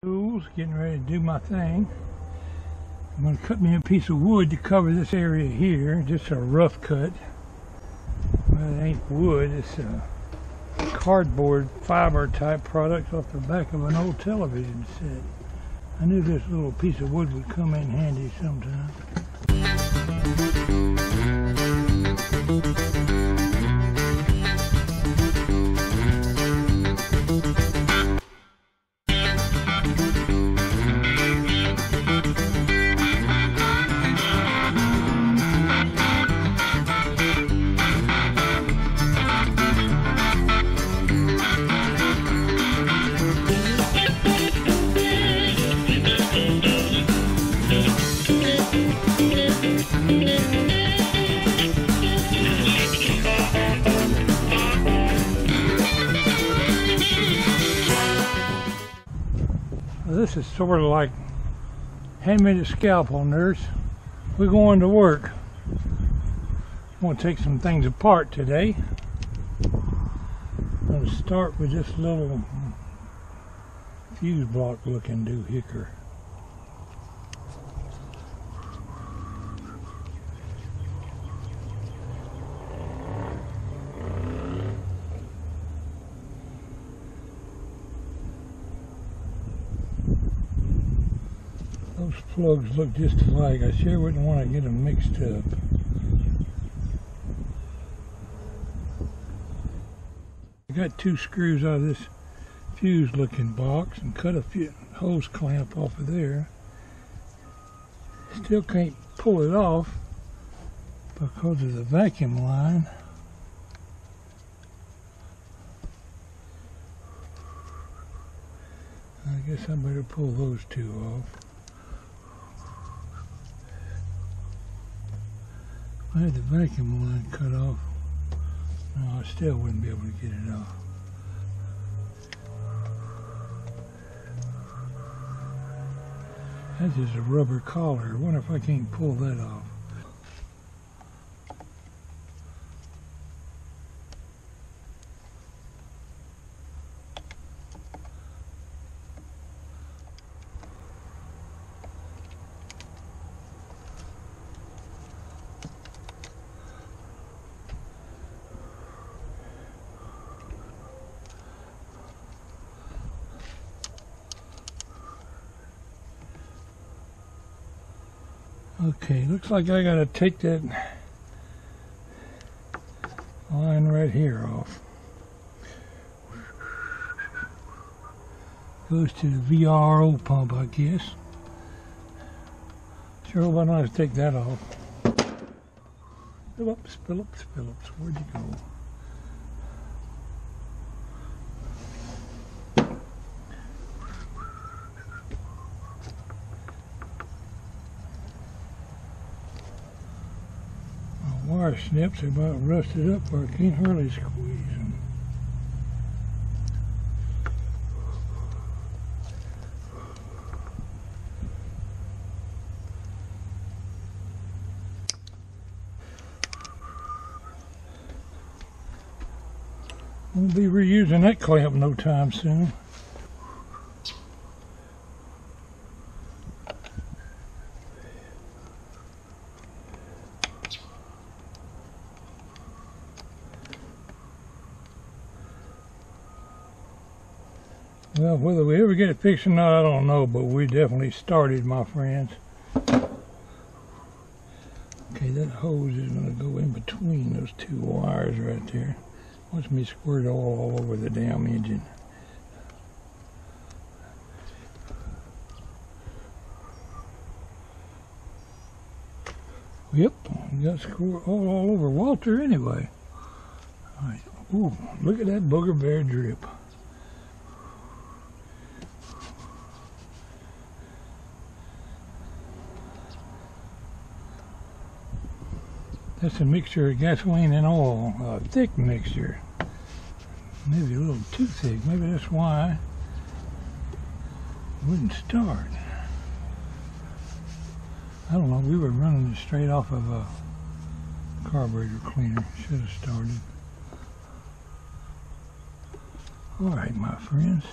Tools, getting ready to do my thing. I'm going to cut me a piece of wood to cover this area here, just a rough cut. Well, it ain't wood, it's a cardboard fiber type product off the back of an old television set. I knew this little piece of wood would come in handy sometime. This is sort of like, hand me the scalpel, nurse. We're going to work. I'm going to take some things apart today. I'm going to start with this little fuse block looking doohickey. Those plugs look just alike. I sure wouldn't want to get them mixed up. I got 2 screws out of this fuse looking box and cut a hose clamp off of there. Still can't pull it off because of the vacuum line. I guess I better pull those 2 off. I had the vacuum line cut off. No, I still wouldn't be able to get it off. That's just a rubber collar. I wonder if I can't pull that off. Okay, looks like I gotta take that line right here off. Goes to the VRO pump, I guess. Sure hope I don't have to take that off. Phillips, Phillips, Phillips, where'd you go? Wire snips are about rusted up where I can't hardly squeeze them. Won't be reusing that clamp no time soon. Well, whether we ever get it fixed or not, I don't know, but we definitely started, my friends. Okay, that hose is going to go in between those 2 wires right there. Watch me squirt oil all over the damn engine. Yep, got squirt oil all over Walter anyway. All right. Ooh, look at that booger bear drip. That's a mixture of gasoline and oil, a thick mixture. Maybe a little too thick, maybe that's why it wouldn't start. I don't know, we were running it straight off of a carburetor cleaner, should have started. Alright, my friends.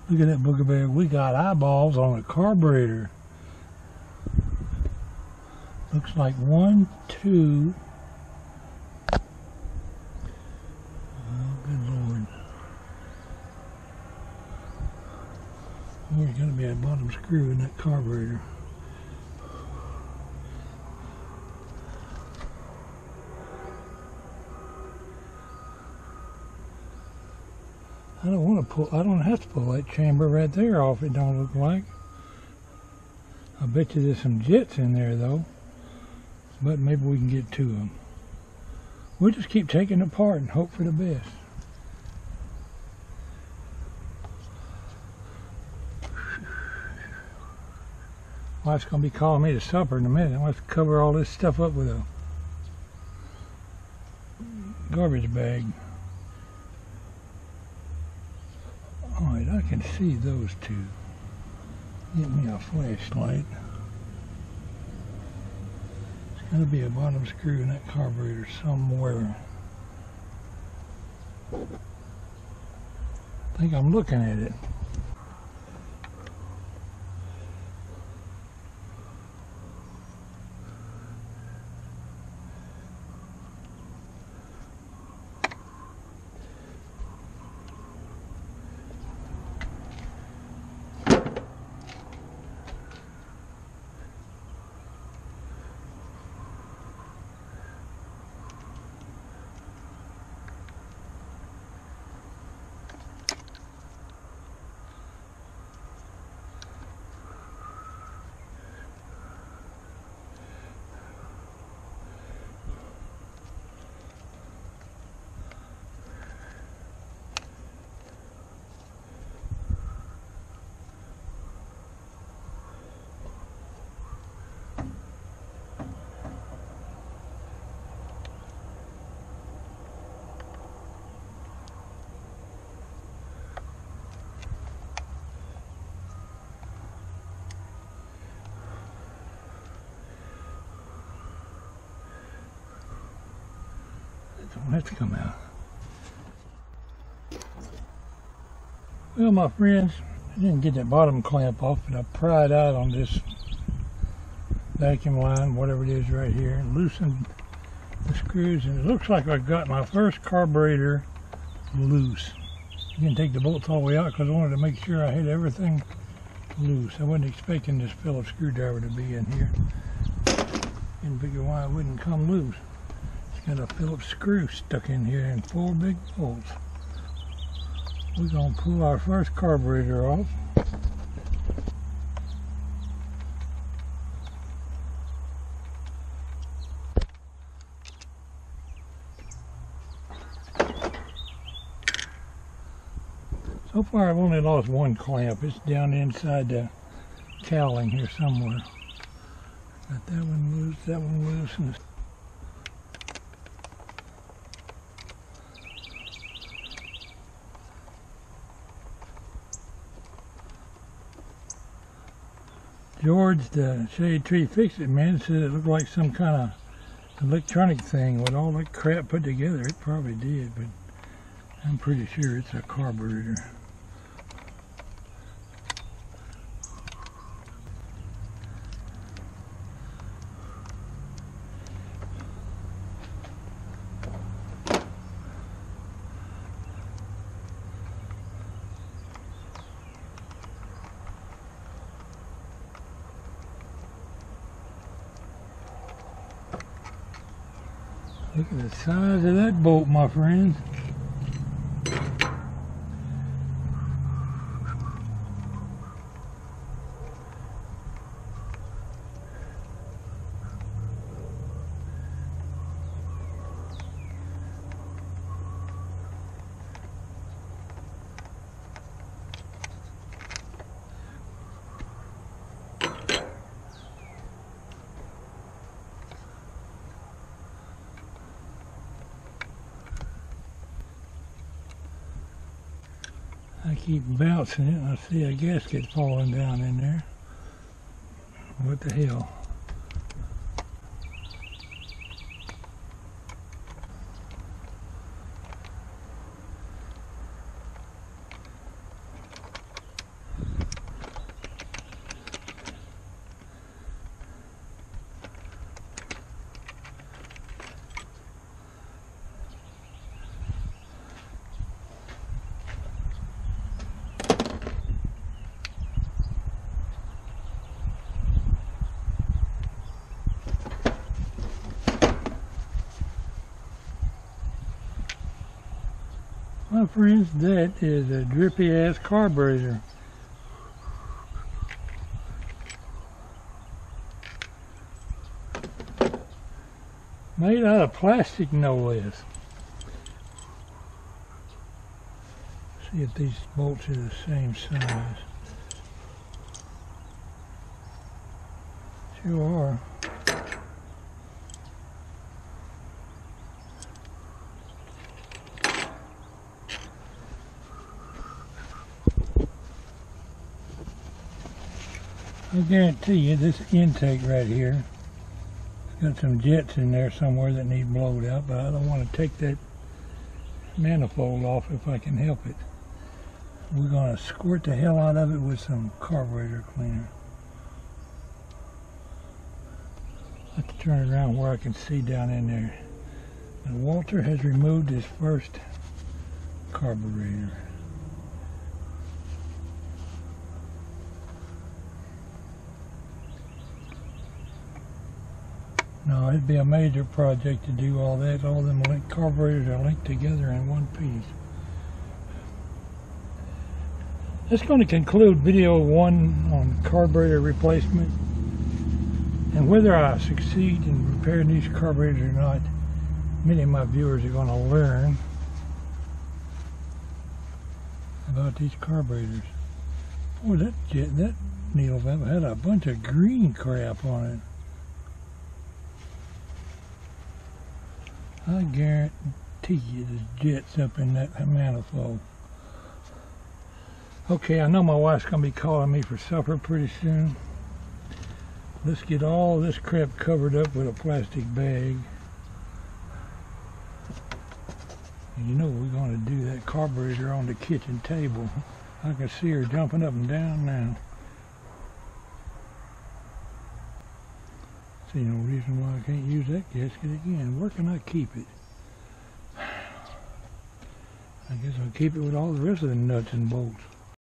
Look at that booger bear. We got eyeballs on a carburetor. Looks like 1, 2. Oh, good Lord. There's got to be a bottom screw in that carburetor. I don't want to pull, I don't have to pull that chamber right there off, it don't look like. I bet you there's some jets in there though. But maybe we can get to them. We'll just keep taking it apart and hope for the best. Wife's going to be calling me to supper in a minute. I want to cover all this stuff up with a garbage bag. Alright, I can see those two. Get me a flashlight. There's got to be a bottom screw in that carburetor somewhere. I think I'm looking at it. Don't have to come out. Well, my friends, I didn't get that bottom clamp off, but I pried out on this vacuum line, whatever it is right here, and loosened the screws, and it looks like I got my first carburetor loose. I didn't take the bolts all the way out because I wanted to make sure I had everything loose. I wasn't expecting this Phillips screwdriver to be in here. Didn't figure why it wouldn't come loose. Got a Phillips screw stuck in here and 4 big bolts. We're going to pull our first carburetor off. So far I've only lost one clamp. It's down inside the cowling here somewhere. Got that one loose, that one loose, and George, the Shade Tree Fix-It man, said it looked like some kind of electronic thing with all that crap put together. It probably did, but I'm pretty sure it's a carburetor. Look at the size of that bolt, my friends. I keep bouncing it and I see a gasket falling down in there. What the hell? My friends, that is a drippy ass carburetor. Made out of plastic, no less. See if these bolts are the same size. Sure are. I guarantee you this intake right here has got some jets in there somewhere that need blowed out, but I don't want to take that manifold off if I can help it. We're going to squirt the hell out of it with some carburetor cleaner. I have to turn it around where I can see down in there. And Walter has removed his first carburetor. No, it'd be a major project to do all that. All them carburetors are linked together in one piece. That's going to conclude video 1 on carburetor replacement. And whether I succeed in repairing these carburetors or not, many of my viewers are going to learn about these carburetors. Boy, that needle valve had a bunch of green crap on it. I guarantee you there's jets up in that manifold. Okay, I know my wife's going to be calling me for supper pretty soon. Let's get all this crap covered up with a plastic bag. And you know we're going to do that carburetor on the kitchen table. I can see her jumping up and down now. See no reason why I can't use that gasket again. Where can I keep it? I guess I'll keep it with all the rest of the nuts and bolts.